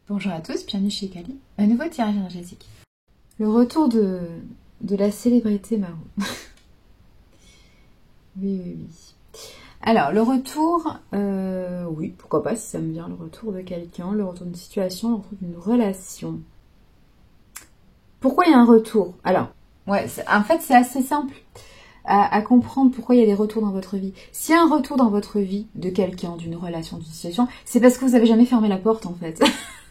Bonjour à tous, bienvenue chez Kali. Un nouveau tirage énergétique. Le retour de la célébrité marron. Oui. Alors, le retour, oui, pourquoi pas, si ça me vient, le retour de quelqu'un, le retour d'une situation, le retour d'une relation. Pourquoi il y a un retour? Alors, ouais, en fait, c'est assez simple à comprendre pourquoi il y a des retours dans votre vie. S'il y a un retour dans votre vie de quelqu'un, d'une relation, d'une situation, c'est parce que vous n'avez jamais fermé la porte, en fait.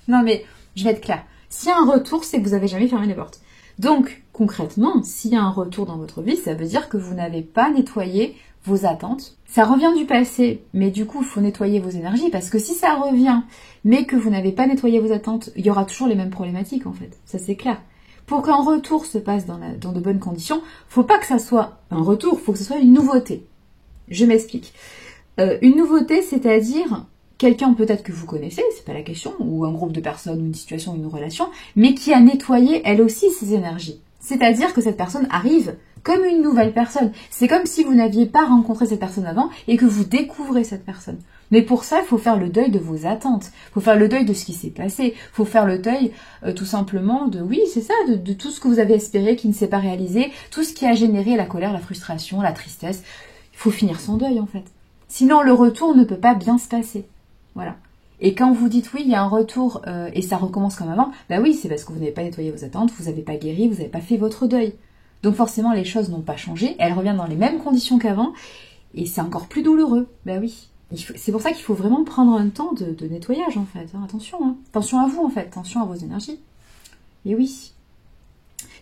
Non, mais je vais être claire. S'il y a un retour, c'est que vous n'avez jamais fermé les portes. Donc, concrètement, s'il y a un retour dans votre vie, ça veut dire que vous n'avez pas nettoyé vos attentes. Ça revient du passé, mais du coup, il faut nettoyer vos énergies, parce que si ça revient, mais que vous n'avez pas nettoyé vos attentes, il y aura toujours les mêmes problématiques, en fait. Ça, c'est clair. Pour qu'un retour se passe dans de bonnes conditions, faut pas que ça soit un retour, faut que ce soit une nouveauté. Je m'explique. Une nouveauté, c'est-à-dire quelqu'un peut-être que vous connaissez, c'est pas la question, ou un groupe de personnes, ou une situation, ou une relation, mais qui a nettoyé elle aussi ses énergies. C'est-à-dire que cette personne arrive comme une nouvelle personne. C'est comme si vous n'aviez pas rencontré cette personne avant et que vous découvrez cette personne. Mais pour ça, il faut faire le deuil de vos attentes. Il faut faire le deuil de ce qui s'est passé. Il faut faire le deuil tout simplement de, oui, c'est ça, de tout ce que vous avez espéré qui ne s'est pas réalisé, tout ce qui a généré la colère, la frustration, la tristesse. Il faut finir son deuil en fait. Sinon, le retour ne peut pas bien se passer. Voilà. Et quand vous dites oui, il y a un retour et ça recommence comme avant, bah oui, c'est parce que vous n'avez pas nettoyé vos attentes, vous n'avez pas guéri, vous n'avez pas fait votre deuil. Donc forcément, les choses n'ont pas changé, elles reviennent dans les mêmes conditions qu'avant et c'est encore plus douloureux. Bah oui. C'est pour ça qu'il faut vraiment prendre un temps de nettoyage en fait. Attention, hein. Attention à vous en fait, attention à vos énergies. Et oui.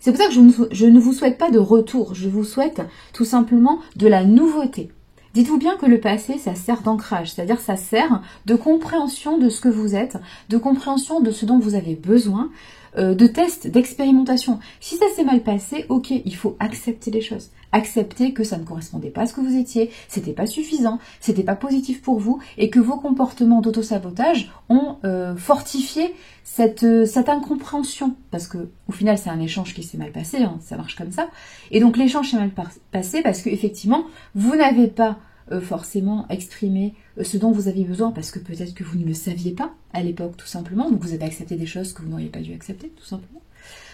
C'est pour ça que je ne vous souhaite pas de retour, je vous souhaite tout simplement de la nouveauté. Dites-vous bien que le passé, ça sert d'ancrage, c'est-à-dire ça sert de compréhension de ce que vous êtes, de compréhension de ce dont vous avez besoin, de test, d'expérimentation. Si ça s'est mal passé, ok, il faut accepter les choses. Accepter que ça ne correspondait pas à ce que vous étiez, c'était pas suffisant, c'était pas positif pour vous, et que vos comportements d'auto-sabotage ont fortifié cette incompréhension. Parce que au final, c'est un échange qui s'est mal passé, hein, ça marche comme ça. Et donc l'échange s'est mal passé parce que effectivement, vous n'avez pas forcément exprimé ce dont vous aviez besoin parce que peut-être que vous ne le saviez pas à l'époque tout simplement, donc vous avez accepté des choses que vous n'auriez pas dû accepter tout simplement.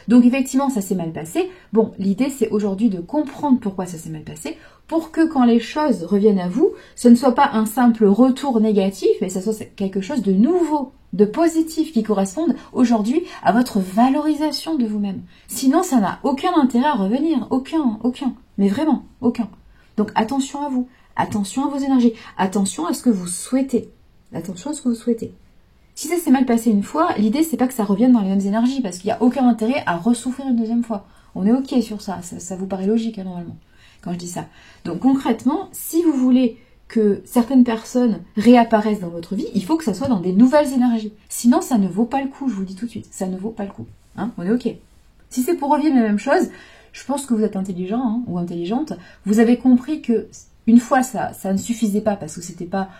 Donc effectivement ça s'est mal passé. Bon, l'idée c'est aujourd'hui de comprendre pourquoi ça s'est mal passé pour que quand les choses reviennent à vous, ce ne soit pas un simple retour négatif, mais ça soit quelque chose de nouveau, de positif qui corresponde aujourd'hui à votre valorisation de vous-même. Sinon ça n'a aucun intérêt à revenir, aucun, mais vraiment aucun. Donc attention à vous. Attention à vos énergies. Attention à ce que vous souhaitez. Attention à ce que vous souhaitez. Si ça s'est mal passé une fois, l'idée c'est pas que ça revienne dans les mêmes énergies parce qu'il n'y a aucun intérêt à ressouffrir une deuxième fois. On est ok sur ça. Ça vous paraît logique hein, normalement quand je dis ça. Donc concrètement, si vous voulez que certaines personnes réapparaissent dans votre vie, il faut que ça soit dans des nouvelles énergies. Sinon ça ne vaut pas le coup, je vous le dis tout de suite. Ça ne vaut pas le coup. Hein, on est ok. Si c'est pour revivre la même chose, je pense que vous êtes intelligent hein, ou intelligente. Vous avez compris que une fois, ça ne suffisait pas parce que c'était pas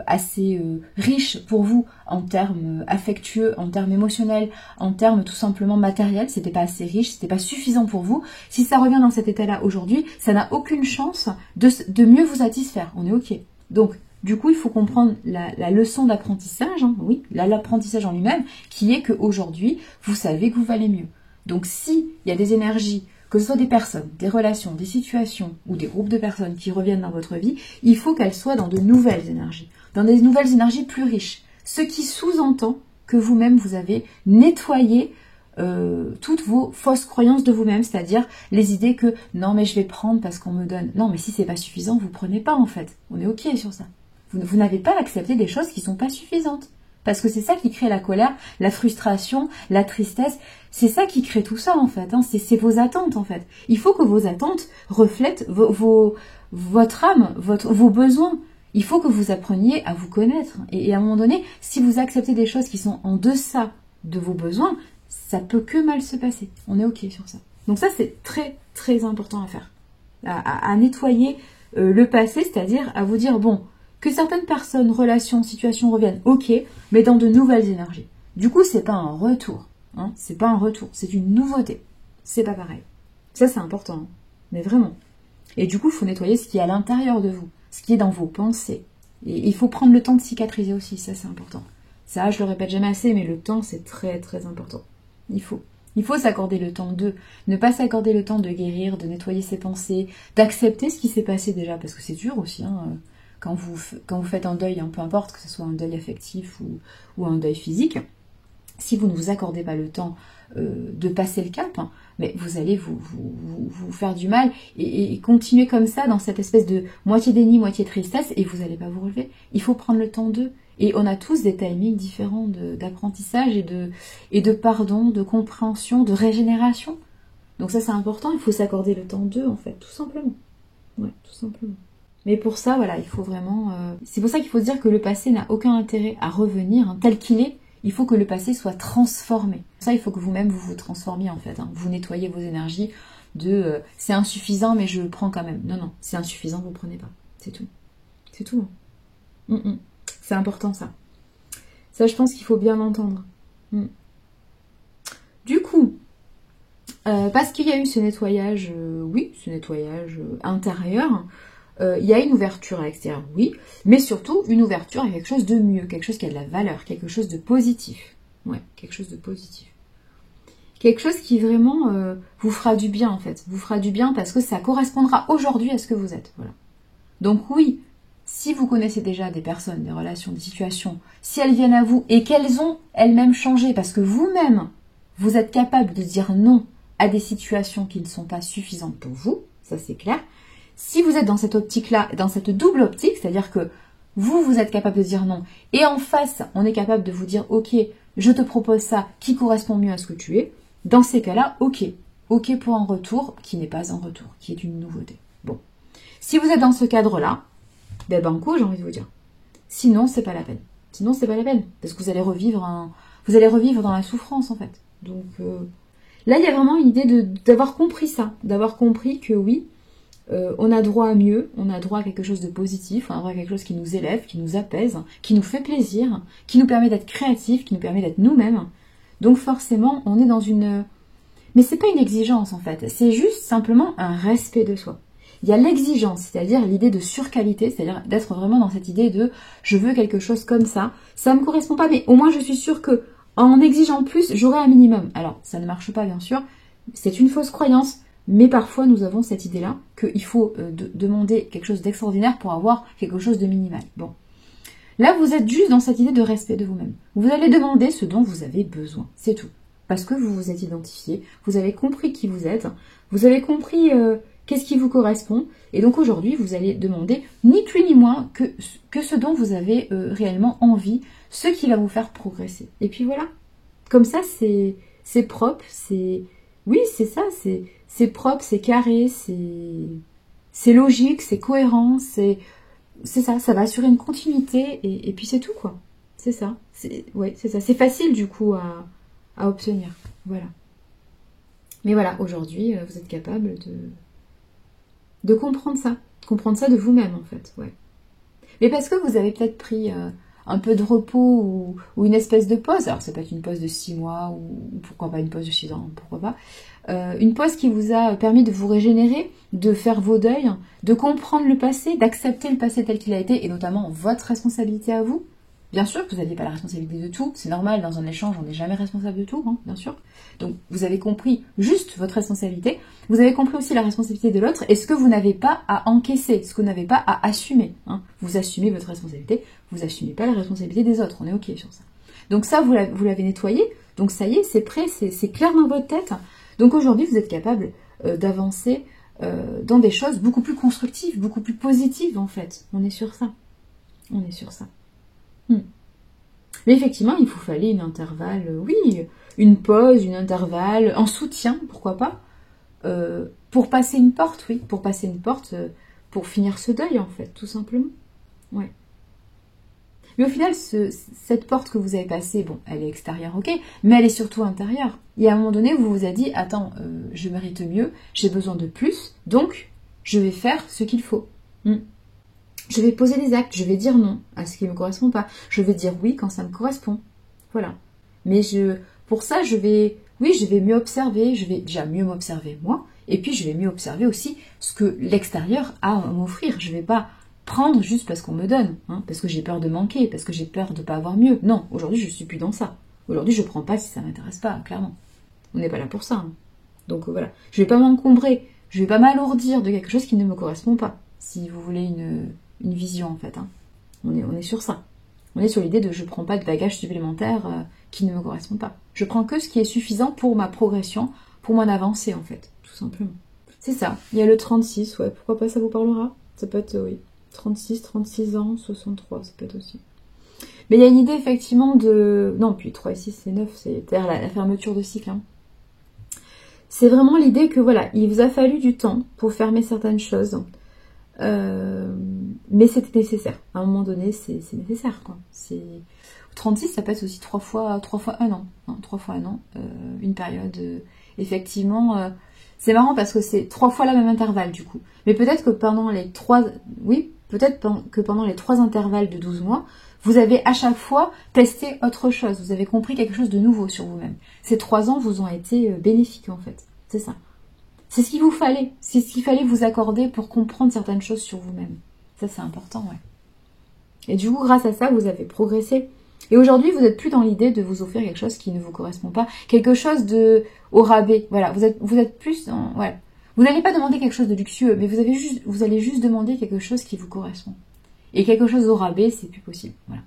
assez riche pour vous en termes affectueux, en termes émotionnels, en termes tout simplement matériels. C'était pas assez riche, c'était pas suffisant pour vous. Si ça revient dans cet état-là aujourd'hui, ça n'a aucune chance de mieux vous satisfaire. On est ok. Donc, du coup, il faut comprendre la leçon d'apprentissage, hein, oui, l'apprentissage en lui-même, qui est qu'aujourd'hui, vous savez que vous valez mieux. Donc, s'il y a des énergies, que ce soit des personnes, des relations, des situations ou des groupes de personnes qui reviennent dans votre vie, il faut qu'elles soient dans de nouvelles énergies, dans des nouvelles énergies plus riches. Ce qui sous-entend que vous-même, vous avez nettoyé toutes vos fausses croyances de vous-même, c'est-à-dire les idées que non mais je vais prendre parce qu'on me donne. Non mais si c'est pas suffisant, vous prenez pas en fait. On est ok sur ça. Vous n'avez pas accepté des choses qui sont pas suffisantes. Parce que c'est ça qui crée la colère, la frustration, la tristesse. C'est ça qui crée tout ça en fait. Hein. C'est vos attentes en fait. Il faut que vos attentes reflètent votre âme, vos besoins. Il faut que vous appreniez à vous connaître. Et à un moment donné, si vous acceptez des choses qui sont en deçà de vos besoins, ça peut que mal se passer. On est ok sur ça. Donc ça c'est très très important à faire. À nettoyer le passé, c'est-à-dire à vous dire bon, que certaines personnes, relations, situations reviennent, ok, mais dans de nouvelles énergies. Du coup, c'est pas un retour. Hein, c'est pas un retour, c'est une nouveauté. C'est pas pareil. Ça, c'est important. Hein, mais vraiment. Et du coup, il faut nettoyer ce qui est à l'intérieur de vous, ce qui est dans vos pensées. Et il faut prendre le temps de cicatriser aussi, ça, c'est important. Ça, je le répète jamais assez, mais le temps, c'est très très important. Il faut s'accorder le temps ne pas s'accorder le temps de guérir, de nettoyer ses pensées, d'accepter ce qui s'est passé déjà, parce que c'est dur aussi, hein, quand vous faites un deuil, hein, peu importe que ce soit un deuil affectif ou un deuil physique, si vous ne vous accordez pas le temps de passer le cap, hein, mais vous allez vous faire du mal et continuer comme ça dans cette espèce de moitié déni, moitié tristesse, et vous n'allez pas vous relever. Il faut prendre le temps d'eux. Et on a tous des timings différents d'apprentissage et de pardon, de compréhension, de régénération. Donc ça c'est important, il faut s'accorder le temps d'eux en fait, tout simplement. Ouais, tout simplement. Mais pour ça, voilà, il faut vraiment... C'est pour ça qu'il faut se dire que le passé n'a aucun intérêt à revenir, hein, tel qu'il est. Il faut que le passé soit transformé. Pour ça, il faut que vous-même vous transformiez en fait. Hein. Vous nettoyez vos énergies de c'est insuffisant mais je le prends quand même. Non, non, c'est insuffisant, vous ne prenez pas. C'est tout. C'est tout. C'est important ça. Ça, je pense qu'il faut bien l'entendre. Du coup, parce qu'il y a eu ce nettoyage, ce nettoyage intérieur, il y a une ouverture à l'extérieur, oui, mais surtout une ouverture à quelque chose de mieux, quelque chose qui a de la valeur, quelque chose de positif. Ouais, quelque chose de positif. Quelque chose qui vraiment vous fera du bien en fait. Vous fera du bien parce que ça correspondra aujourd'hui à ce que vous êtes. Voilà. Donc oui, si vous connaissez déjà des personnes, des relations, des situations, si elles viennent à vous et qu'elles ont elles-mêmes changé parce que vous-même, vous êtes capable de dire non à des situations qui ne sont pas suffisantes pour vous, ça c'est clair. Si vous êtes dans cette optique-là, dans cette double optique, c'est-à-dire que vous êtes capable de dire non, et en face, on est capable de vous dire « Ok, je te propose ça qui correspond mieux à ce que tu es », dans ces cas-là, ok pour un retour qui n'est pas un retour, qui est une nouveauté. Bon. Si vous êtes dans ce cadre-là, banco, j'ai envie de vous dire. Sinon, c'est pas la peine. Sinon, c'est pas la peine. Parce que vous allez revivre dans la souffrance, en fait. Donc, là, il y a vraiment une idée d'avoir compris ça. D'avoir compris que oui, on a droit à mieux, on a droit à quelque chose de positif, on a droit à quelque chose qui nous élève, qui nous apaise, qui nous fait plaisir, qui nous permet d'être créatifs, qui nous permet d'être nous-mêmes. Donc forcément, on est dans une... Mais c'est pas une exigence en fait, c'est juste simplement un respect de soi. Il y a l'exigence, c'est-à-dire l'idée de surqualité, c'est-à-dire d'être vraiment dans cette idée de je veux quelque chose comme ça me correspond pas, mais au moins je suis sûre que en exigeant plus, j'aurai un minimum. Alors, ça ne marche pas bien sûr, c'est une fausse croyance, mais parfois nous avons cette idée-là qu'il faut demander quelque chose d'extraordinaire pour avoir quelque chose de minimal. Bon. Là, vous êtes juste dans cette idée de respect de vous-même. Vous allez demander ce dont vous avez besoin, c'est tout. Parce que vous vous êtes identifié, vous avez compris qui vous êtes, vous avez compris qu'est-ce qui vous correspond, et donc aujourd'hui, vous allez demander ni plus ni moins que ce dont vous avez réellement envie, ce qui va vous faire progresser. Et puis voilà, comme ça, c'est propre, c'est... Oui, c'est ça, c'est propre, c'est carré, c'est logique, c'est cohérent, c'est ça va assurer une continuité, et puis c'est tout, quoi. C'est ça, c'est ça. C'est facile, du coup, à obtenir. Voilà. Mais voilà, aujourd'hui, vous êtes capable de comprendre ça de vous-même, en fait, ouais. Mais parce que vous avez peut-être pris un peu de repos ou une espèce de pause, alors ça peut être une pause de 6 mois, ou pourquoi pas une pause de 6 ans, pourquoi pas, une pause qui vous a permis de vous régénérer, de faire vos deuils, de comprendre le passé, d'accepter le passé tel qu'il a été, et notamment votre responsabilité à vous. Bien sûr que vous n'aviez pas la responsabilité de tout, c'est normal, dans un échange, on n'est jamais responsable de tout, hein, bien sûr. Donc, vous avez compris juste votre responsabilité, vous avez compris aussi la responsabilité de l'autre, et ce que vous n'avez pas à encaisser, ce que vous n'avez pas à assumer. Hein. Vous assumez votre responsabilité, vous n'assumez pas la responsabilité des autres, on est ok sur ça. Donc ça, vous l'avez nettoyé, donc ça y est, c'est prêt, c'est clair dans votre tête. Donc aujourd'hui, vous êtes capable d'avancer dans des choses beaucoup plus constructives, beaucoup plus positives, en fait. On est sur ça. On est sur ça. Mais effectivement, il vous fallait une intervalle, oui, une pause, une intervalle, un soutien, pourquoi pas, pour passer une porte, oui, pour passer une porte, pour finir ce deuil, en fait, tout simplement. Ouais. Mais au final, cette porte que vous avez passée, bon, elle est extérieure, ok, mais elle est surtout intérieure. Et à un moment donné, vous vous avez dit, attends, je mérite mieux, j'ai besoin de plus, donc je vais faire ce qu'il faut. Je vais poser des actes, je vais dire non à ce qui ne me correspond pas. Je vais dire oui quand ça me correspond. Voilà. Mais pour ça, je vais mieux observer, je vais déjà mieux m'observer moi, et puis je vais mieux observer aussi ce que l'extérieur a à m'offrir. Je ne vais pas prendre juste parce qu'on me donne, hein, parce que j'ai peur de manquer, parce que j'ai peur de pas avoir mieux. Non, aujourd'hui je suis plus dans ça. Aujourd'hui je prends pas si ça m'intéresse pas, clairement. On n'est pas là pour ça. Hein. Donc voilà, je vais pas m'encombrer, je vais pas m'alourdir de quelque chose qui ne me correspond pas. Si vous voulez une vision en fait, hein. On est sur ça. On est sur l'idée de je prends pas de bagages supplémentaires qui ne me correspondent pas. Je prends que ce qui est suffisant pour ma progression, pour mon avancée en fait, tout simplement. C'est ça. Il y a le 36, ouais, pourquoi pas, ça vous parlera? Ça peut être, oui, 36, 36 ans, 63, ça peut être aussi. Mais il y a une idée effectivement de... Non, puis 3 et 6, c'est 9, c'est-à-dire la fermeture de cycle. Hein. C'est vraiment l'idée que, voilà, il vous a fallu du temps pour fermer certaines choses. Mais c'était nécessaire. À un moment donné, c'est nécessaire, quoi. 36, ça peut être aussi 3 fois 1 an. Non, 3 fois 1 an. Une période, effectivement... c'est marrant parce que c'est 3 fois le même intervalle, du coup. Mais peut-être que pendant les 3... Oui, peut-être que pendant les 3 intervalles de 12 mois, vous avez à chaque fois testé autre chose. Vous avez compris quelque chose de nouveau sur vous-même. Ces 3 ans vous ont été bénéfiques, en fait. C'est ça. C'est ce qu'il vous fallait. C'est ce qu'il fallait vous accorder pour comprendre certaines choses sur vous-même. Ça, c'est important, ouais. Et du coup, grâce à ça, vous avez progressé. Et aujourd'hui, vous n'êtes plus dans l'idée de vous offrir quelque chose qui ne vous correspond pas. Quelque chose de au rabais. Voilà, vous êtes plus dans... Voilà. Vous n'allez pas demander quelque chose de luxueux, mais vous allez juste demander quelque chose qui vous correspond. Et quelque chose au rabais, c'est plus possible. Voilà.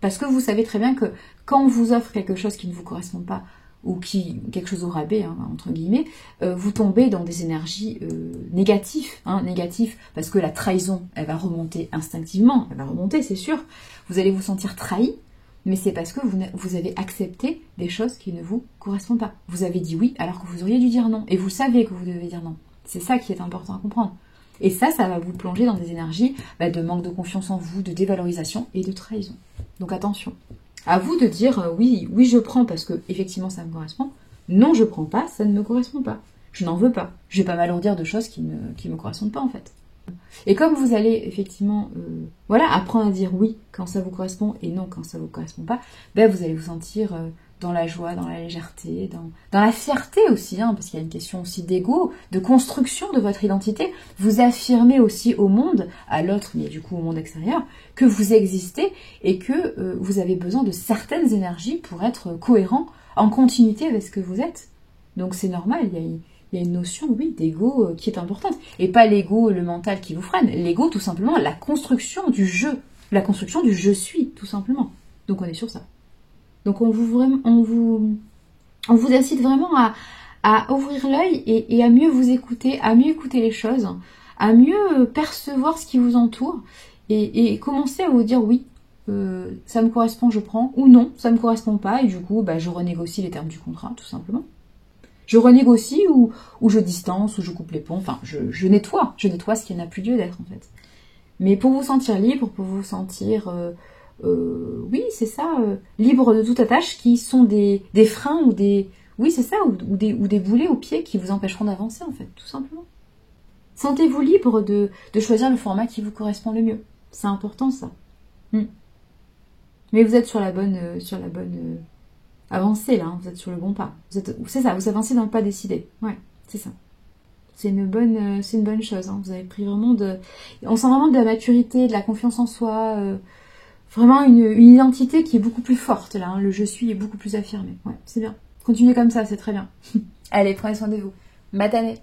Parce que vous savez très bien que quand on vous offre quelque chose qui ne vous correspond pas, ou quelque chose au rabais, hein, entre guillemets, vous tombez dans des énergies négatives, parce que la trahison, elle va remonter instinctivement, elle va remonter, c'est sûr. Vous allez vous sentir trahi, mais c'est parce que vous avez accepté des choses qui ne vous correspondent pas. Vous avez dit oui, alors que vous auriez dû dire non, et vous savez que vous devez dire non. C'est ça qui est important à comprendre. Et ça va vous plonger dans des énergies de manque de confiance en vous, de dévalorisation et de trahison. Donc attention. À vous de dire oui, je prends parce que effectivement ça me correspond. Non, je prends pas, ça ne me correspond pas. Je n'en veux pas. Je vais pas m'alourdir de choses qui me correspondent pas en fait. Et comme vous allez effectivement apprendre à dire oui quand ça vous correspond et non quand ça vous correspond pas, vous allez vous sentir dans la joie, dans la légèreté, dans la fierté aussi, hein, parce qu'il y a une question aussi d'ego, de construction de votre identité. Vous affirmez aussi au monde, à l'autre, mais du coup au monde extérieur, que vous existez et que vous avez besoin de certaines énergies pour être cohérent, en continuité avec ce que vous êtes. Donc c'est normal, il y a une notion, oui, d'ego qui est importante. Et pas l'ego, le mental qui vous freine. L'ego, tout simplement, la construction du jeu. La construction du je suis, tout simplement. Donc on est sur ça. Donc on vous incite vraiment à ouvrir l'œil et à mieux vous écouter, à mieux écouter les choses, à mieux percevoir ce qui vous entoure et commencer à vous dire oui, ça me correspond, je prends, ou non, ça me correspond pas, et du coup, je renégocie les termes du contrat, tout simplement. Je renégocie ou je distance, ou je coupe les ponts, enfin, je nettoie ce qui n'a plus lieu d'être, en fait. Mais pour vous sentir libre, pour vous sentir, oui, c'est ça, libre de toute attache qui sont des freins ou des... Oui, c'est ça, ou des boulets aux pieds qui vous empêcheront d'avancer, en fait, tout simplement. Sentez-vous libre de choisir le format qui vous correspond le mieux. C'est important, ça. Mais vous êtes sur la bonne avancée, là, hein, vous êtes sur le bon pas. C'est ça, vous avancez dans le pas décidé. Ouais, c'est ça. C'est une bonne chose. Hein. Vous avez pris vraiment on sent vraiment de la maturité, de la confiance en soi, vraiment une identité qui est beaucoup plus forte, là. Hein. Le je suis est beaucoup plus affirmé. Ouais, c'est bien. Continuez comme ça, c'est très bien. Allez, prenez soin de vous. Matanée.